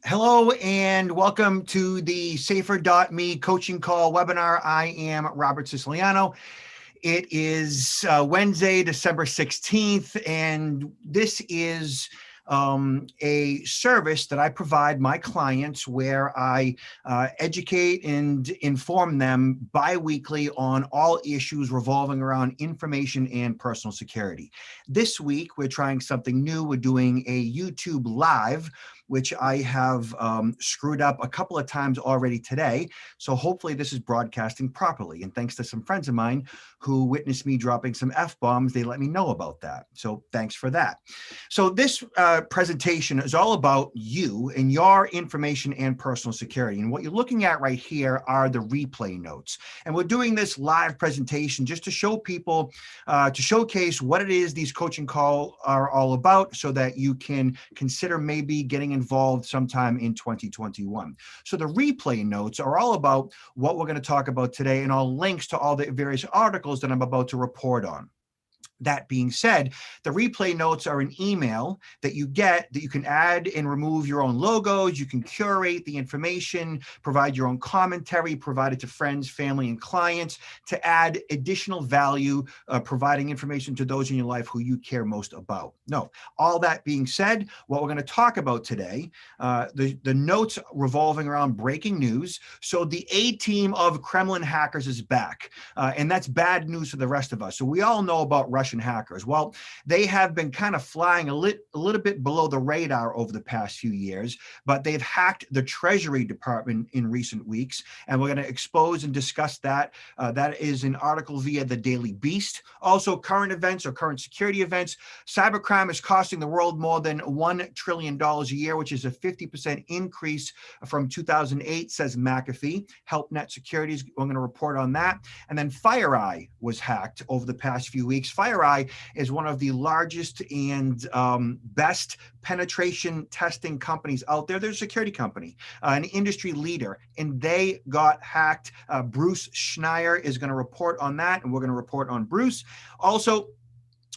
Hello and welcome to the Safer.me coaching call webinar. I am Robert Siciliano. It is Wednesday, December 16th, and this is a service that I provide my clients where I educate and inform them bi-weekly on all issues revolving around information and personal security. This week, we're trying something new. We're doing a YouTube Live, which I have screwed up a couple of times already today. So hopefully this is broadcasting properly. And thanks to some friends of mine who witnessed me dropping some F-bombs, they let me know about that. So thanks for that. So this presentation is all about you and your information and personal security. And what you're looking at right here are the replay notes. And we're doing this live presentation just to show people, to showcase what it is these coaching calls are all about so that you can consider maybe getting involved sometime in 2021. So the replay notes are all about what we're going to talk about today and all links to all the various articles that I'm about to report on. That being said, the replay notes are an email that you get that you can add and remove your own logos. You can curate the information, provide your own commentary, provide it to friends, family, and clients to add additional value, providing information to those in your life who you care most about. No, all that being said, what we're going to talk about today, the notes revolving around breaking news. So the A-team of Kremlin hackers is back, and that's bad news for the rest of us. So we all know about Russian hackers. Well, they have been kind of flying a little bit below the radar over the past few years, but they've hacked the Treasury Department in recent weeks, and we're going to expose and discuss that. That is an article via the Daily Beast. Also, current events or current security events. Cybercrime is costing the world more than $1 trillion a year, which is a 50% increase from 2008, says McAfee. HelpNet Securities, we're going to report on that. And then FireEye was hacked over the past few weeks. FireEye is one of the largest and best penetration testing companies out there. They're a security company, an industry leader, and they got hacked. Bruce Schneier is going to report on that, and we're going to report on Bruce. Also,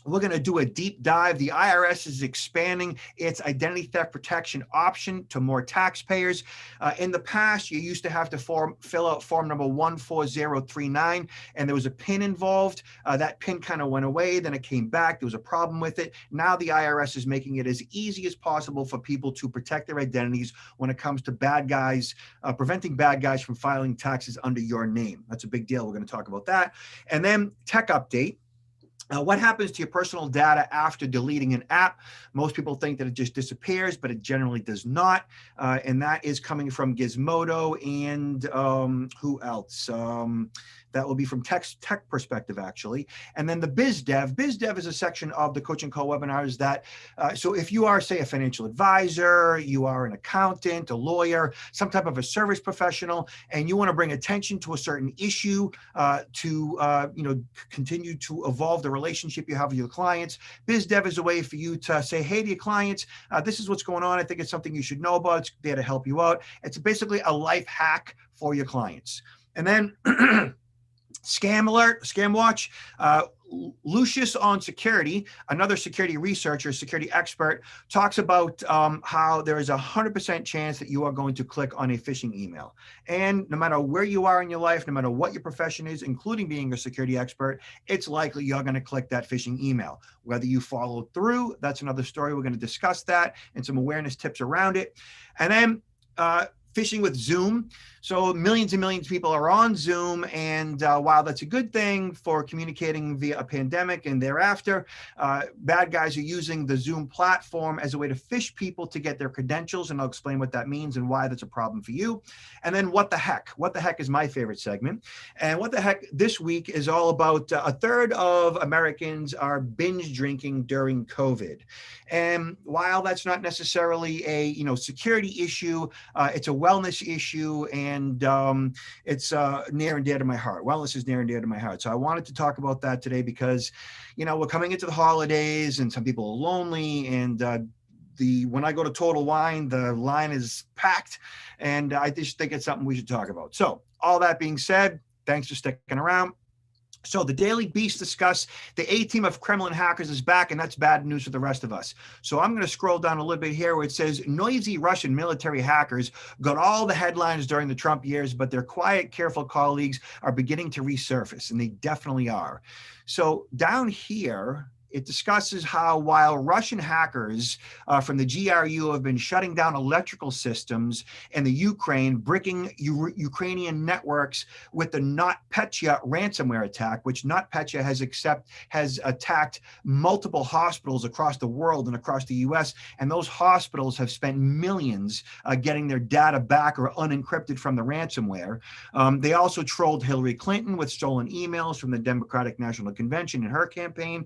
we're going to do a deep dive. The IRS is expanding its identity theft protection option to more taxpayers. In the past, you used to have to fill out form number 14039, and there was a PIN involved. That PIN kind of went away, then it came back. There was a problem with it. Now the IRS is making it as easy as possible for people to protect their identities when it comes to bad guys, preventing bad guys from filing taxes under your name. That's a big deal. We're going to talk about that. And then tech update. What happens to your personal data after deleting an app? Most people think that it just disappears, but it generally does not. And that is coming from Gizmodo and who else? That will be from tech perspective, actually. And then the biz dev. Biz dev is a section of the coaching call webinars that, so if you are, say, a financial advisor, you are an accountant, a lawyer, some type of a service professional, and you want to bring attention to a certain issue to continue to evolve the relationship you have with your clients. Biz dev is a way for you to say, hey to your clients, this is what's going on. I think it's something you should know about. It's there to help you out. It's basically a life hack for your clients. And then Scam alert, scam watch. Lucius on security, another security researcher, security expert, talks about how there is a 100% chance that you are going to click on a phishing email. And no matter where you are in your life, no matter what your profession is, including being a security expert, it's likely you're going to click that phishing email. Whether you follow through, that's another story. We're going to discuss that and some awareness tips around it. And then phishing with Zoom. So millions and millions of people are on Zoom. And while that's a good thing for communicating via a pandemic and thereafter, bad guys are using the Zoom platform as a way to phish people to get their credentials. And I'll explain what that means and why that's a problem for you. And then what the heck? What the heck is my favorite segment. And what the heck this week is all about a third of Americans are binge drinking during COVID. And while that's not necessarily a security issue, it's a wellness issue, and it's near and dear to my heart. Wellness is near and dear to my heart. So I wanted to talk about that today because, we're coming into the holidays and some people are lonely, and when I go to Total Wine, the line is packed, and I just think it's something we should talk about. So all that being said, thanks for sticking around. So the Daily Beast discuss the A-team of Kremlin hackers is back, and that's bad news for the rest of us. So I'm going to scroll down a little bit here where it says noisy Russian military hackers got all the headlines during the Trump years, but their quiet, careful colleagues are beginning to resurface, and they definitely are. So down here, it discusses how while Russian hackers from the GRU have been shutting down electrical systems in the Ukraine, bricking Ukrainian networks with the NotPetya ransomware attack, which NotPetya has attacked multiple hospitals across the world and across the US, and those hospitals have spent millions getting their data back or unencrypted from the ransomware. They also trolled Hillary Clinton with stolen emails from the Democratic National Convention in her campaign.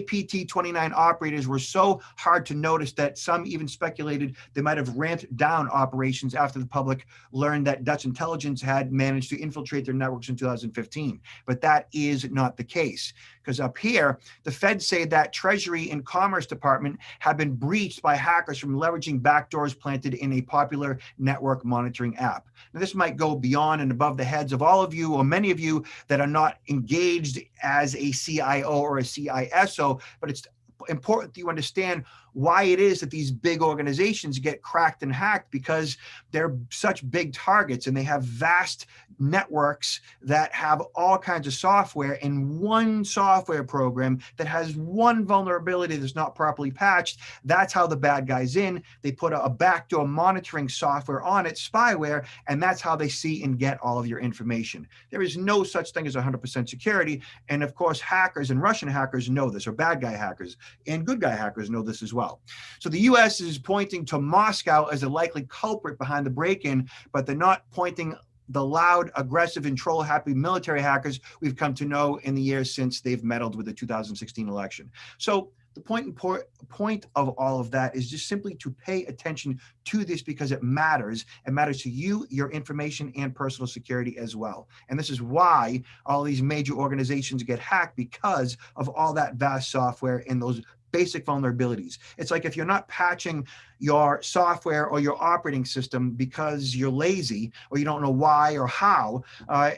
APT-29 operators were so hard to notice that some even speculated they might have ramped down operations after the public learned that Dutch intelligence had managed to infiltrate their networks in 2015. But that is not the case, because up here, the feds say that Treasury and Commerce Department have been breached by hackers from leveraging backdoors planted in a popular network monitoring app. Now, this might go beyond and above the heads of all of you or many of you that are not engaged as a CIO or a CISO, but it's important that you understand why it is that these big organizations get cracked and hacked, because they're such big targets and they have vast networks that have all kinds of software, and one software program that has one vulnerability that's not properly patched. That's how the bad guys in. They put a backdoor monitoring software on it, spyware, and that's how they see and get all of your information. There is no such thing as 100% security. And of course, hackers and Russian hackers know this, or bad guy hackers and good guy hackers know this as well. So the US is pointing to Moscow as a likely culprit behind the break-in, but they're not pointing the loud, aggressive, and troll-happy military hackers we've come to know in the years since they've meddled with the 2016 election. So the point of all of that is just simply to pay attention to this, because it matters. It matters to you, your information, and personal security as well. And this is why all these major organizations get hacked, because of all that vast software and those basic vulnerabilities. It's like if you're not patching your software or your operating system because you're lazy or you don't know why or how,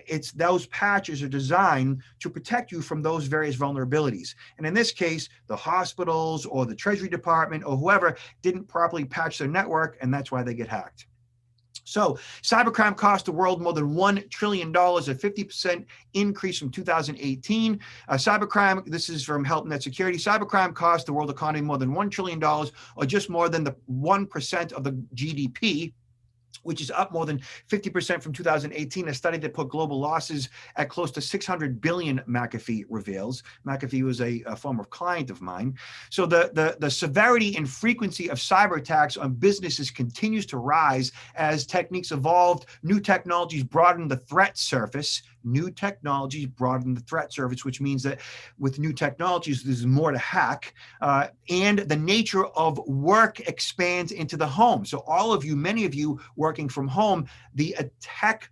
it's those patches are designed to protect you from those various vulnerabilities. And in this case, the hospitals or the Treasury Department or whoever didn't properly patch their network, and that's why they get hacked. So cybercrime cost the world more than $1 trillion, a 50% increase from 2018. Cybercrime, this is from HelpNet Security, cybercrime cost the world economy more than $1 trillion, or just more than the 1% of the GDP, which is up more than 50% from 2018. A study that put global losses at close to 600 billion, McAfee reveals. McAfee was a former client of mine. So the severity and frequency of cyber attacks on businesses continues to rise as techniques evolved, new technologies broaden the threat surface. New technologies broaden the threat surface, which means that with new technologies, there's more to hack, and the nature of work expands into the home. So all of you, many of you working from home, the attack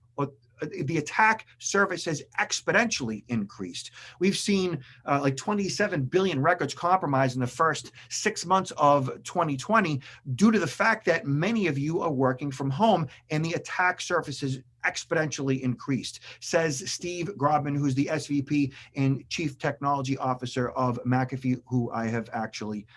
surface has exponentially increased. We've seen like 27 billion records compromised in the first 6 months of 2020 due to the fact that many of you are working from home, and the attack surface has exponentially increased, says Steve Grobman, who's the SVP and Chief Technology Officer of McAfee, who I have actually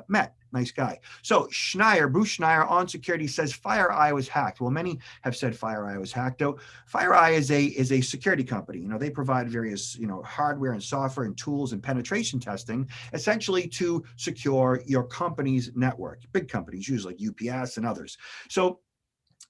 met. Nice guy. So Bruce Schneier on security says FireEye was hacked. Well, many have said FireEye was hacked, though. FireEye is a security company. They provide various, hardware and software and tools and penetration testing, essentially to secure your company's network. Big companies, usually like UPS and others. So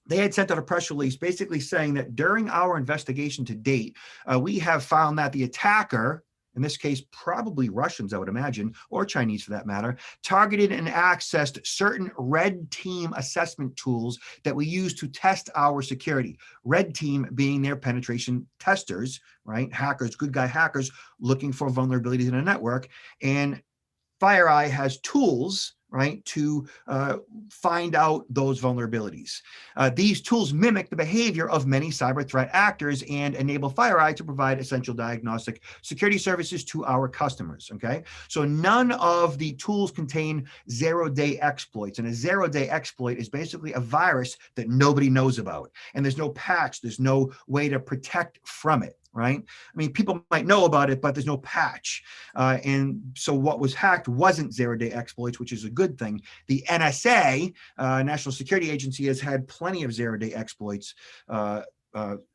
they had sent out a press release basically saying that during our investigation to date, we have found that the attacker, in this case, probably Russians, I would imagine, or Chinese for that matter, targeted and accessed certain red team assessment tools that we use to test our security. Red team being their penetration testers, right? Hackers, good guy hackers looking for vulnerabilities in a network. And FireEye has tools, right, to find out those vulnerabilities. These tools mimic the behavior of many cyber threat actors and enable FireEye to provide essential diagnostic security services to our customers, okay? So none of the tools contain zero-day exploits, and a zero-day exploit is basically a virus that nobody knows about, and there's no patch, there's no way to protect from it. right? I mean, people might know about it, but there's no patch. And so what was hacked wasn't zero-day exploits, which is a good thing. The NSA, National Security Agency, has had plenty of zero-day exploits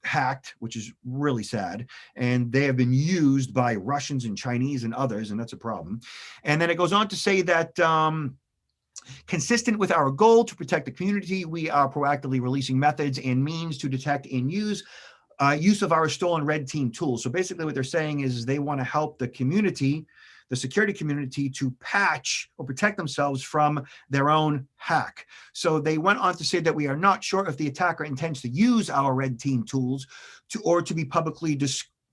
hacked, which is really sad. And they have been used by Russians and Chinese and others, and that's a problem. And then it goes on to say that consistent with our goal to protect the community, we are proactively releasing methods and means to detect and use of our stolen red team tools. So basically what they're saying is they want to help the community, the security community, to patch or protect themselves from their own hack. So they went on to say that we are not sure if the attacker intends to use our red team tools or to be publicly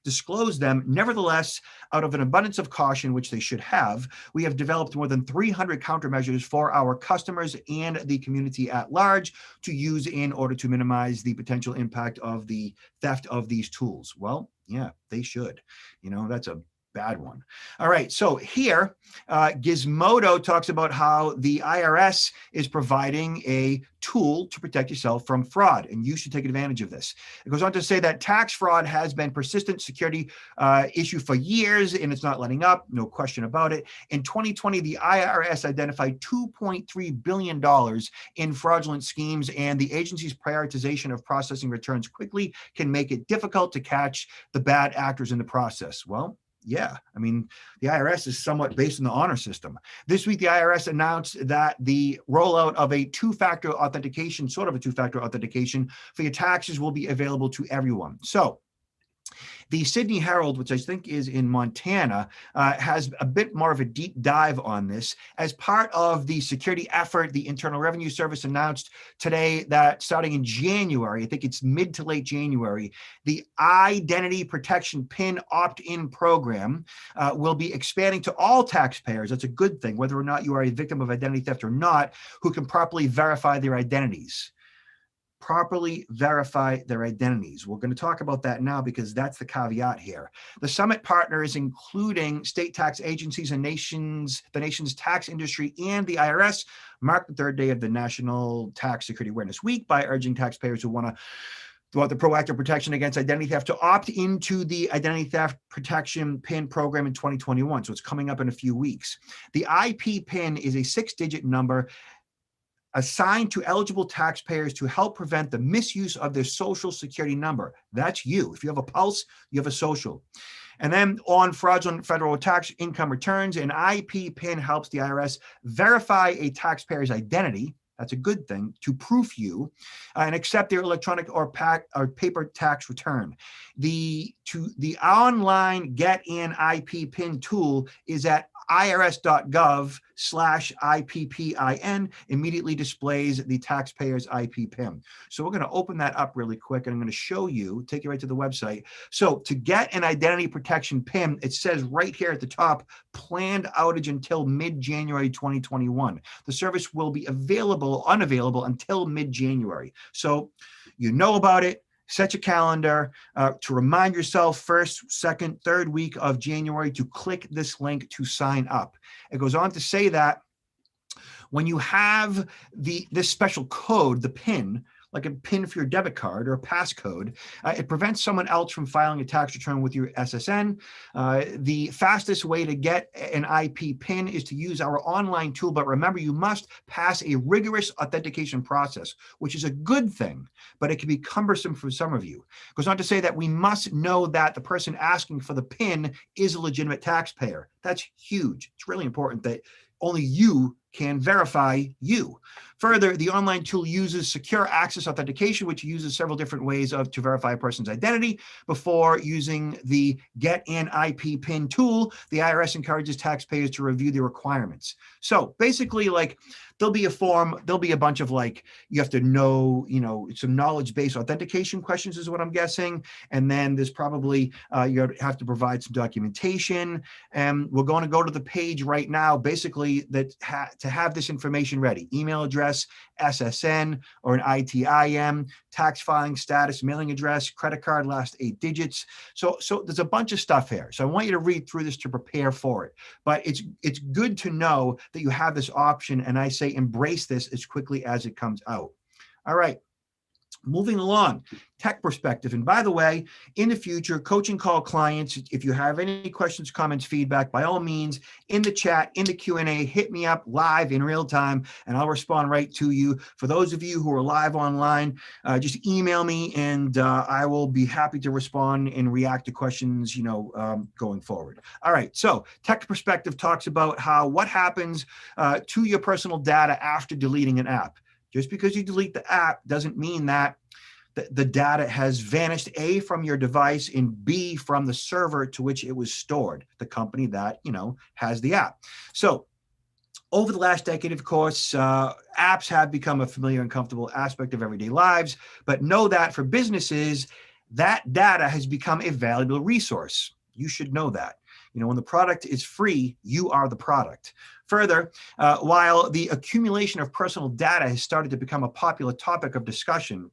disclose them. Nevertheless, out of an abundance of caution, which they should have, we have developed more than 300 countermeasures for our customers and the community at large to use in order to minimize the potential impact of the theft of these tools. Well, yeah, they should. That's a bad one. All right, so here, Gizmodo talks about how the IRS is providing a tool to protect yourself from fraud, and you should take advantage of this. It goes on to say that tax fraud has been persistent security issue for years, and it's not letting up, no question about it. In 2020, the IRS identified $2.3 billion in fraudulent schemes, and the agency's prioritization of processing returns quickly can make it difficult to catch the bad actors in the process. Well, yeah, I mean, the IRS is somewhat based on the honor system. This week, the IRS announced that the rollout of a two-factor authentication, sort of a two-factor authentication for your taxes, will be available to everyone. So the Sydney Herald, which I think is in Montana, has a bit more of a deep dive on this. As part of the security effort, the Internal Revenue Service announced today that starting in January, I think it's mid to late January, the Identity Protection PIN opt-in program will be expanding to all taxpayers. That's a good thing, whether or not you are a victim of identity theft or not, who can properly verify their identities. Properly verify their identities. We're going to talk about that now because that's the caveat here. The summit partners, including state tax agencies and the nation's tax industry and the IRS, marked the third day of the National Tax Security Awareness Week by urging taxpayers who want the proactive protection against identity theft to opt into the Identity Theft Protection PIN program in 2021. So it's coming up in a few weeks. The IP PIN is a 6-digit number assigned to eligible taxpayers to help prevent the misuse of their social security number. That's you. If you have a pulse, you have a social. And then on fraudulent federal tax income returns, an IP PIN helps the IRS verify a taxpayer's identity. That's a good thing, to proof you and accept their electronic or paper tax return. The online Get In IP PIN tool is at irs.gov/IPPIN, immediately displays the taxpayer's IP PIN. So we're going to open that up really quick, and I'm going to show you, take you right to the website. So to get an identity protection PIN, it says right here at the top, planned outage until mid-January 2021. The service will be unavailable until mid-January. So you know about it. Set your calendar to remind yourself first, second, third week of January to click this link to sign up. It goes on to say that when you have this special code, the PIN, like a PIN for your debit card or a passcode, it prevents someone else from filing a tax return with your SSN. The fastest way to get an IP PIN is to use our online tool, but remember, you must pass a rigorous authentication process, which is a good thing, but it can be cumbersome for some of you. It goes on to say that we must know that the person asking for the PIN is a legitimate taxpayer. That's huge. It's really important that only you can verify you. Further, the online tool uses secure access authentication, which uses several different ways to verify a person's identity. Before using the Get In IP PIN tool, the IRS encourages taxpayers to review the requirements. So basically, like, there'll be a form, there'll be a bunch of, like, you have to know, some knowledge-based authentication questions is what I'm guessing. And then there's probably, you have to provide some documentation. And we're going to go to the page right now, basically, that to have this information ready: email address, SSN or an ITIN, tax filing status, mailing address, credit card, last 8 digits. So there's a bunch of stuff here. So I want you to read through this to prepare for it. But it's good to know that you have this option, and I say embrace this as quickly as it comes out. All right. Moving along, tech perspective. And by the way, in the future, coaching call clients, if you have any questions, comments, feedback, by all means, in the chat, in the Q&A, hit me up live in real time, and I'll respond right to you. For those of you who are live online, just email me, and I will be happy to respond and react to questions, going forward. All right, so tech perspective talks about what happens to your personal data after deleting an app. Just because you delete the app doesn't mean that the data has vanished, A, from your device, and B, from the server to which it was stored, the company that, has the app. So over the last decade, of course, apps have become a familiar and comfortable aspect of everyday lives, but know that for businesses, that data has become a valuable resource. You should know that. When the product is free, you are the product. Further, while the accumulation of personal data has started to become a popular topic of discussion,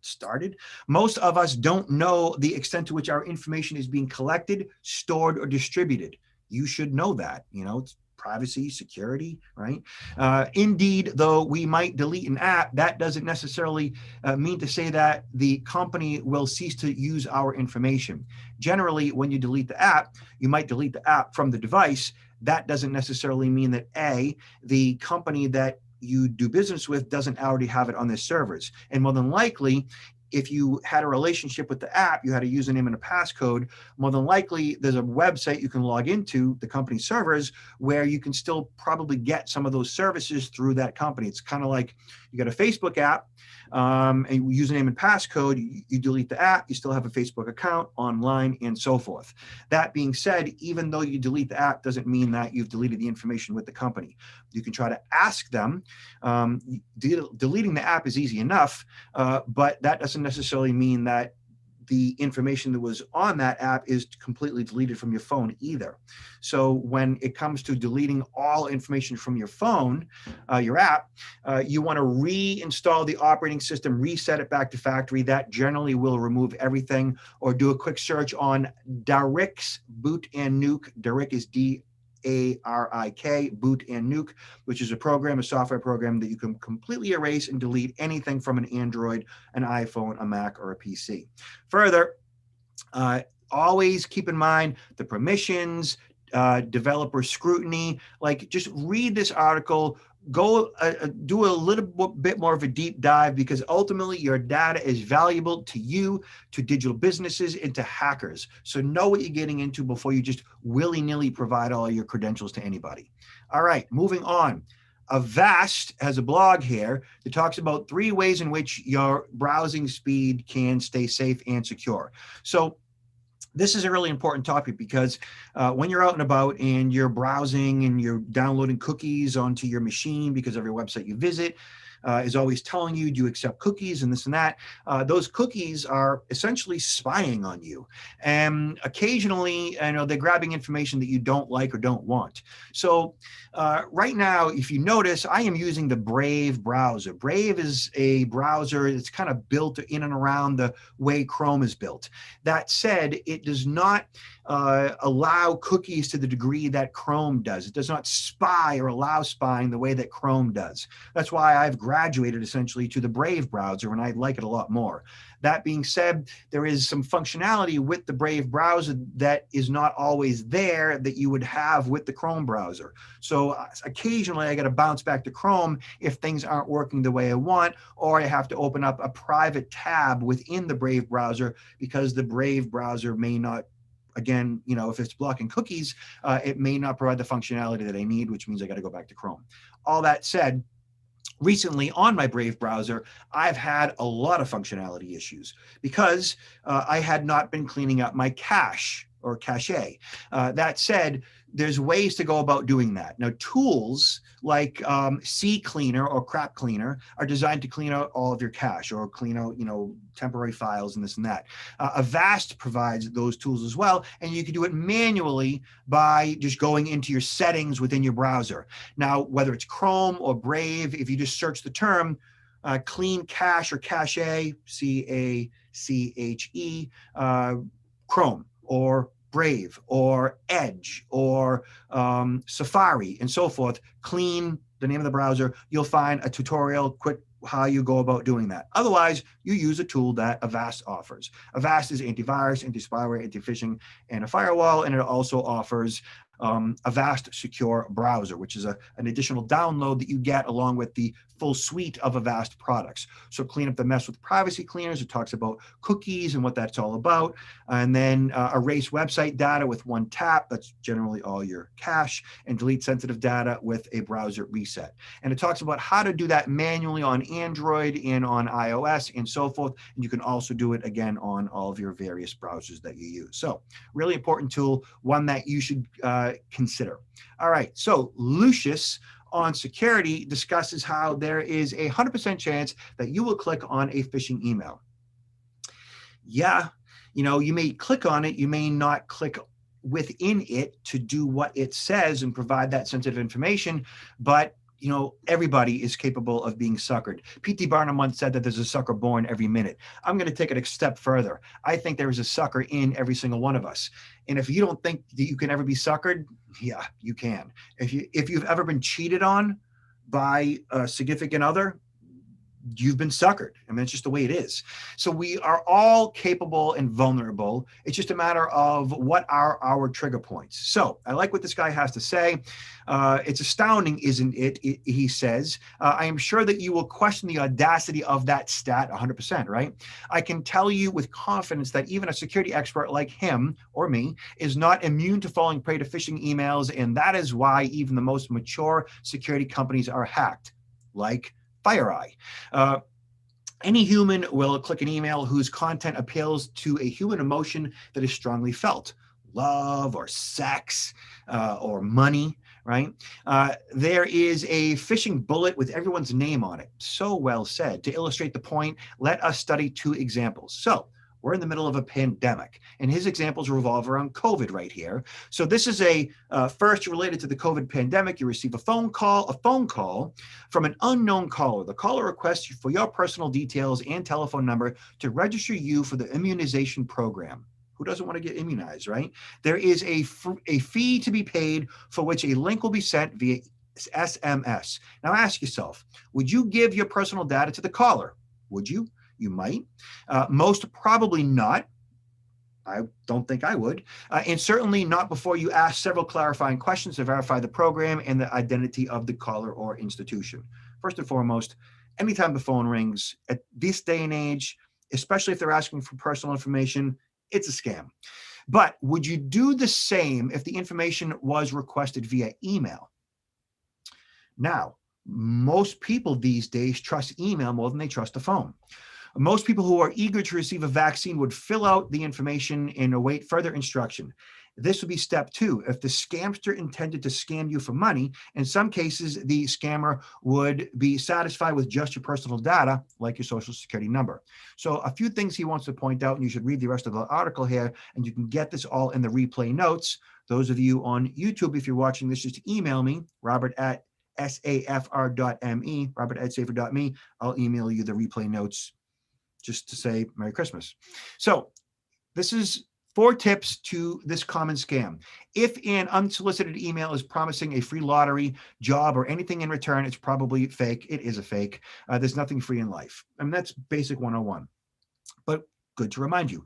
most of us don't know the extent to which our information is being collected, stored, or distributed. You should know that. It's privacy, security, right? Indeed, though we might delete an app, that doesn't necessarily mean to say that the company will cease to use our information. Generally, when you delete the app, you might delete the app from the device. That doesn't necessarily mean that the company that you do business with doesn't already have it on their servers. And more than likely, if you had a relationship with the app, you had a username and a passcode, more than likely there's a website you can log into, the company servers, where you can still probably get some of those services through that company. It's kind of like you got a Facebook app, and username and passcode, you delete the app, you still have a Facebook account online and so forth. That being said, even though you delete the app doesn't mean that you've deleted the information with the company. You can try to ask them. Deleting the app is easy enough, but that doesn't necessarily mean that the information that was on that app is completely deleted from your phone either. So when it comes to deleting all information from your phone, your app, you want to reinstall the operating system, reset it back to factory. That generally will remove everything, or do a quick search on Darik's Boot and Nuke. Darik is DARIK, Boot and Nuke, which is a software program that you can completely erase and delete anything from an Android, an iPhone, a Mac, or a PC. Further, always keep in mind the permissions, developer scrutiny. Just read this article, go do a little bit more of a deep dive, because ultimately your data is valuable to you, to digital businesses, and to hackers. So know what you're getting into before you just willy-nilly provide all your credentials to anybody. All right, moving on. Avast has a blog here that talks about 3 ways in which your browsing speed can stay safe and secure. So this is a really important topic, because when you're out and about and you're browsing and you're downloading cookies onto your machine, because every website you visit is always telling you, do you accept cookies and this and that? Those cookies are essentially spying on you. And occasionally, they're grabbing information that you don't like or don't want. So right now, if you notice, I am using the Brave browser. Brave is a browser that's kind of built in and around the way Chrome is built. That said, it does not allow cookies to the degree that Chrome does. It does not spy or allow spying the way that Chrome does. That's why I've graduated essentially to the Brave browser, and I like it a lot more. That being said, there is some functionality with the Brave browser that is not always there that you would have with the Chrome browser. So occasionally I got to bounce back to Chrome if things aren't working the way I want, or I have to open up a private tab within the Brave browser, because the Brave browser may not, again, if it's blocking cookies, it may not provide the functionality that I need, which means I got to go back to Chrome. All that said, recently on my Brave browser, I've had a lot of functionality issues because I had not been cleaning up my cache or cache. That said, there's ways to go about doing that. Now, tools like CCleaner or Crap Cleaner are designed to clean out all of your cache or clean out, temporary files and this and that. Avast provides those tools as well, and you can do it manually by just going into your settings within your browser. Now, whether it's Chrome or Brave, if you just search the term clean cache or cache, CACHE, Chrome or Brave or Edge or Safari and so forth, clean the name of the browser, you'll find a tutorial, quick how you go about doing that. Otherwise, you use a tool that Avast offers. Avast is antivirus, anti-spyware, anti-phishing, and a firewall, and it also offers Avast Secure Browser, which is an additional download that you get along with the full suite of Avast products. So clean up the mess with privacy cleaners. It talks about cookies and what that's all about. And then erase website data with one tap. That's generally all your cache. And delete sensitive data with a browser reset. And it talks about how to do that manually on Android and on iOS and so forth. And you can also do it again on all of your various browsers that you use. So really important tool, one that you should consider. All right, so Lucius on security discusses how there is a 100% chance that you will click on a phishing email. Yeah, you may click on it, you may not click within it to do what it says and provide that sensitive information, but everybody is capable of being suckered. P.T. Barnum once said that there's a sucker born every minute. I'm going to take it a step further. I think there is a sucker in every single one of us. And if you don't think that you can ever be suckered, yeah, you can. If you've ever been cheated on by a significant other, you've been suckered. I mean, it's just the way it is. So we are all capable and vulnerable. It's just a matter of what are our trigger points. So I like what this guy has to say. It's astounding, isn't it? He says, I am sure that you will question the audacity of that stat 100%, right? I can tell you with confidence that even a security expert like him or me is not immune to falling prey to phishing emails. And that is why even the most mature security companies are hacked, like FireEye. Any human will click an email whose content appeals to a human emotion that is strongly felt, love or sex or money, right? There is a phishing bullet with everyone's name on it. So well said. To illustrate the point, let us study two examples. So we're in the middle of a pandemic, and his examples revolve around COVID right here. So this is a first related to the COVID pandemic. You receive a phone call from an unknown caller. The caller requests for your personal details and telephone number to register you for the immunization program. Who doesn't want to get immunized, right? There is a fee to be paid for which a link will be sent via SMS. Now ask yourself, would you give your personal data to the caller? Would you? You might. Most probably not. I don't think I would. And certainly not before you ask several clarifying questions to verify the program and the identity of the caller or institution. First and foremost, anytime the phone rings at this day and age, especially if they're asking for personal information, it's a scam. But would you do the same if the information was requested via email? Now, most people these days trust email more than they trust the phone. Most people who are eager to receive a vaccine would fill out the information and await further instruction. This would be step 2. If the scamster intended to scam you for money, in some cases, the scammer would be satisfied with just your personal data, like your social security number. So a few things he wants to point out, and you should read the rest of the article here, and you can get this all in the replay notes. Those of you on YouTube, if you're watching this, just email me, robert@safr.me, robert@safr.me. I'll email you the replay notes just to say Merry Christmas. So this is 4 tips to this common scam. If an unsolicited email is promising a free lottery, job, or anything in return, it's probably fake. It is a fake. There's nothing free in life. I mean, that's basic 101. But good to remind you.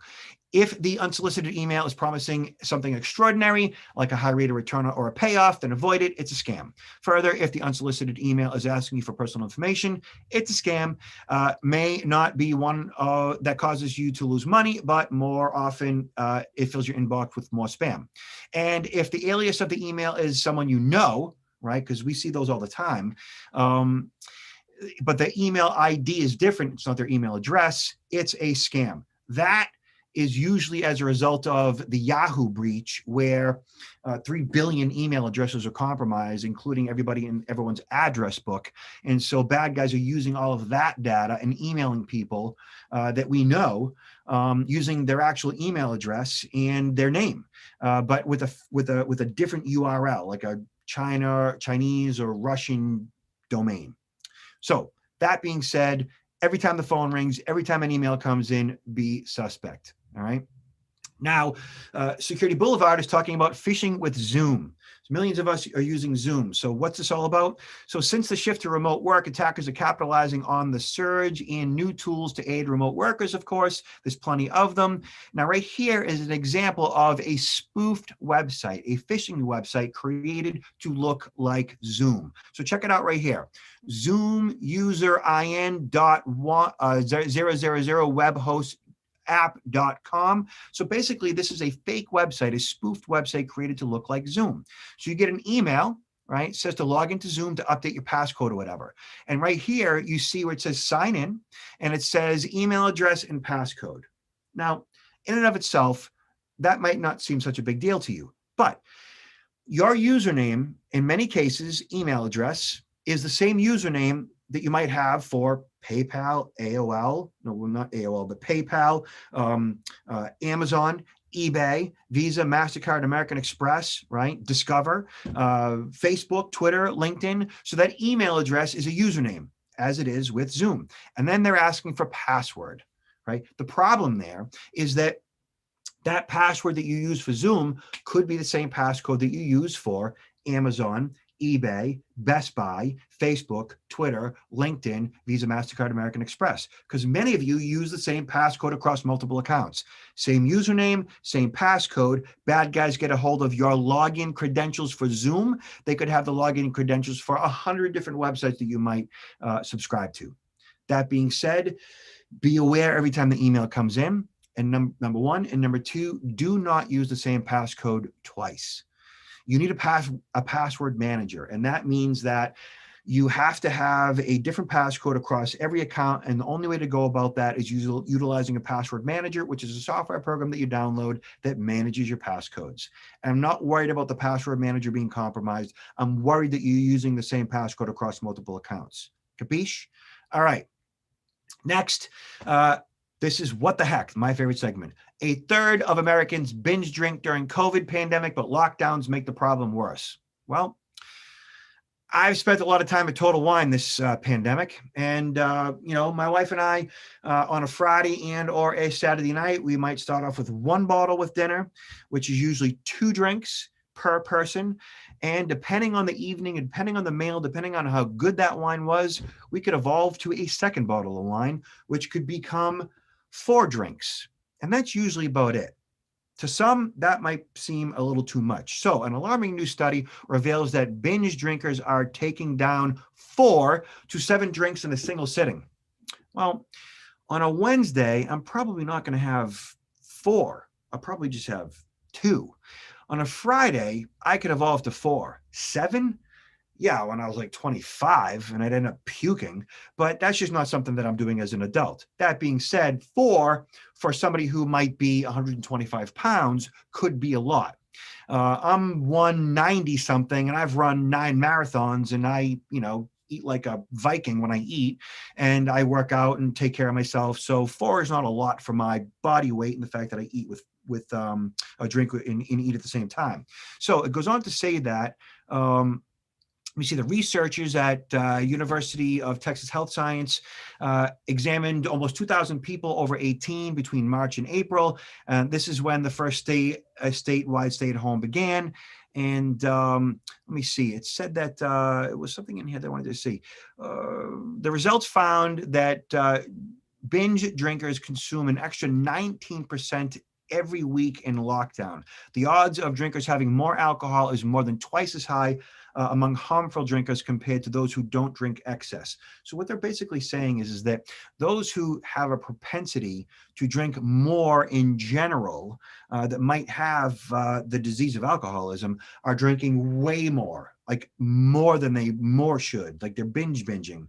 If the unsolicited email is promising something extraordinary, like a high rate of return or a payoff, then avoid it. It's a scam. Further, if the unsolicited email is asking you for personal information, it's a scam. May not be one that causes you to lose money, but more often it fills your inbox with more spam. And if the alias of the email is someone you know, right, because we see those all the time, but the email ID is different, it's not their email address, it's a scam. That is usually as a result of the Yahoo breach, where 3 billion email addresses are compromised, including everybody in everyone's address book. And so bad guys are using all of that data and emailing people that we know using their actual email address and their name, but with a different URL, like a Chinese or Russian domain. So that being said, every time the phone rings, every time an email comes in, be suspect. All right. Now, Security Boulevard is talking about phishing with Zoom. Millions of us are using Zoom. So what's this all about? So since the shift to remote work, attackers are capitalizing on the surge in new tools to aid remote workers, of course. There's plenty of them. Now, right here is an example of a spoofed website, a phishing website created to look like Zoom. So check it out right here. Zoom user in.000 web host app.com. So basically, this is a fake website, a spoofed website created to look like Zoom. So you get an email, right? It says to log into Zoom to update your passcode or whatever. And right here, you see where it says sign in, and it says email address and passcode. Now, in and of itself, that might not seem such a big deal to you, but your username, in many cases, email address, is the same username that you might have for PayPal, AOL, no, well, not AOL, but PayPal, Amazon, eBay, Visa, MasterCard, American Express, right? Discover, Facebook, Twitter, LinkedIn. So that email address is a username, as it is with Zoom. And then they're asking for password, right? The problem there is that that password that you use for Zoom could be the same passcode that you use for Amazon, eBay, Best Buy, Facebook, Twitter, LinkedIn, Visa, MasterCard, American Express, because many of you use the same passcode across multiple accounts. Same username, same passcode. Bad guys get a hold of your login credentials for Zoom. They could have the login credentials for 100 different websites that you might subscribe to. That being said, be aware every time the email comes in. And number one, and number two, do not use the same passcode twice. You need a password manager, and that means that you have to have a different passcode across every account, and the only way to go about that is utilizing a password manager, which is a software program that you download that manages your passcodes. And I'm not worried about the password manager being compromised. I'm worried that you're using the same passcode across multiple accounts. Capiche? All right. Next, this is What the Heck, my favorite segment. A third of Americans binge drink during COVID pandemic, but lockdowns make the problem worse. Well, I've spent a lot of time at Total Wine this pandemic. And, my wife and I, on a Friday and or a Saturday night, we might start off with one bottle with dinner, which is usually 2 drinks per person. And depending on the evening, and depending on the meal, depending on how good that wine was, we could evolve to a second bottle of wine, which could become 4 drinks. And that's usually about it. To some, that might seem a little too much. So an alarming new study reveals that binge drinkers are taking down 4 to 7 drinks in a single sitting. Well, on a Wednesday, I'm probably not going to have 4. I'll probably just have 2. On a Friday, I could evolve to 4. 7? Yeah, when I was like 25 and I'd end up puking, but that's just not something that I'm doing as an adult. That being said, 4 for somebody who might be 125 pounds could be a lot. I'm 190 something and I've run 9 marathons, and I, eat like a Viking when I eat, and I work out and take care of myself. So 4 is not a lot for my body weight and the fact that I eat with a drink and eat at the same time. So it goes on to say that, we see the researchers at University of Texas Health Science examined almost 2,000 people over 18 between March and April. This is when the first statewide stay-at-home began. And let me see, it said that it was something in here that I wanted to see. The results found that binge drinkers consume an extra 19% every week in lockdown. The odds of drinkers having more alcohol is more than twice as high among harmful drinkers compared to those who don't drink excess. So what they're basically saying is that those who have a propensity to drink more in general that might have the disease of alcoholism are drinking way more, like more than they should, like they're binging.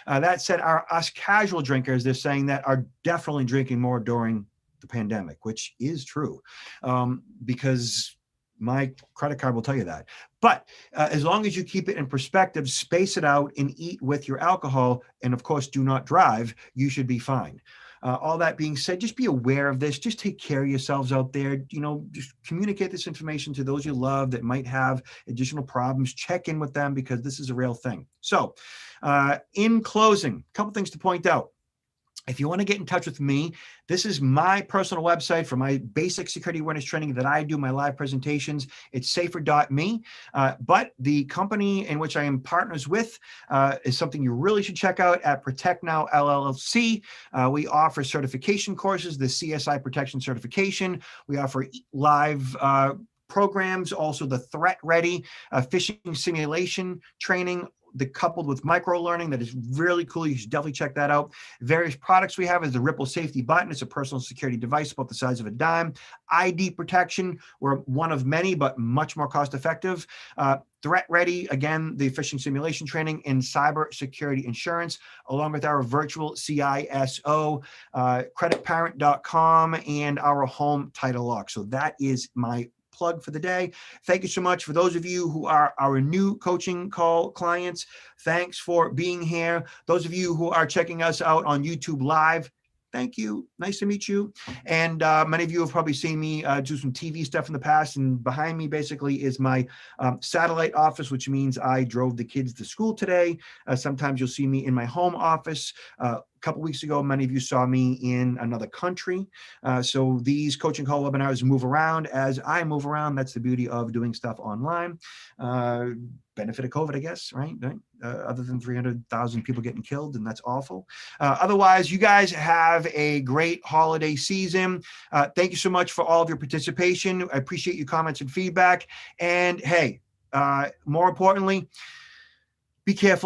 That said, us casual drinkers, they're saying that are definitely drinking more during the pandemic, which is true, because my credit card will tell you that. But as long as you keep it in perspective, space it out, and eat with your alcohol, and of course, do not drive, you should be fine. All that being said, just be aware of this. Just take care of yourselves out there. Just communicate this information to those you love that might have additional problems. Check in with them, because this is a real thing. So in closing, a couple things to point out. If you want to get in touch with me, this is my personal website for my basic security awareness training that I do, my live presentations. It's safer.me. But the company in which I am partners with is something you really should check out at PROTECTNOW LLC. We offer certification courses, the CSI protection certification. We offer live programs, also the Threat Ready phishing simulation training, coupled with micro learning that is really cool. You should definitely check that out. Various products we have is the Ripple Safety Button. It's a personal security device about the size of a dime. ID protection, we're one of many, but much more cost effective. Threat Ready, again, the phishing simulation training, and cyber security insurance, along with our virtual CISO, creditparent.com, and our home title lock. So that is my plug for the day. Thank you so much. For those of you who are our new coaching call clients, thanks for being here. Those of you who are checking us out on YouTube Live, thank you. Nice to meet you. And many of you have probably seen me do some TV stuff in the past. And behind me basically is my satellite office, which means I drove the kids to school today. Sometimes you'll see me in my home office. A couple weeks ago, many of you saw me in another country. So these coaching call webinars move around as I move around. That's the beauty of doing stuff online. Benefit of COVID, I guess, right? Other than 300,000 people getting killed, and that's awful. Otherwise, you guys have a great holiday season. Thank you so much for all of your participation. I appreciate your comments and feedback. And hey, more importantly, be careful.